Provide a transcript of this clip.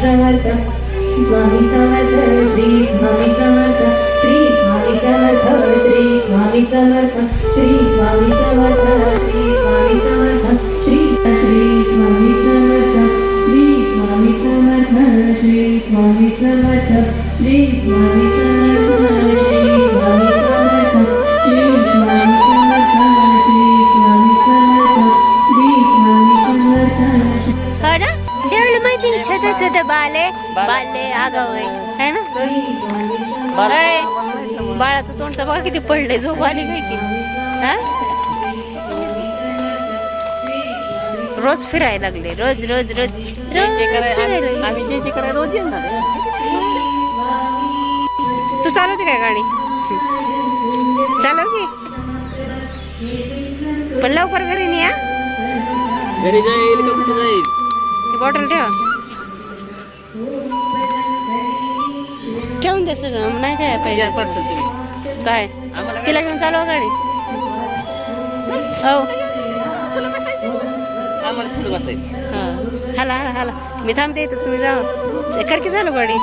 समर्थ स्वामी समर्थ श्री स्वामी समर्थ श्री स्वामी समर्थ श्री स्वामी समर्थ श्री स्वामी समर्थ श्री स्वामी समर्थ श्री स्वामी समर्थ श्री स्वामी समर्थ श्री स्वामी समर्थ श्री स्वामी समर्थ श्री स्वामी समर्थ श्री स्वामी समर्थ श्री स्वामी समर्थ श्री स्वामी समर्थ. हो ना एवढं माहिती छोटे छोटे बाले बाले आगाव आहे ना. बाळाचं तोंड तर बघा किती पडले झोप आली काय की. हा रोज फिरायला लागले रोज रोज रोज आम्ही जे करायला रोज येणार. तू चालवते काय गाडी चालव की पण लवकर घरी नाही. घरी जाईल का कुठे जाईल बॉटल ठेवा ठेवून दे सगळं नाही काय पाहिजे पार्सल तुम्ही काय आम्हाला तिला घेऊन चालवा गाडी. हो आम्हाला फुलं बसायचं. हाला हाला हाला मी थांबते तुम्ही जाऊ कर की झालं गाडी.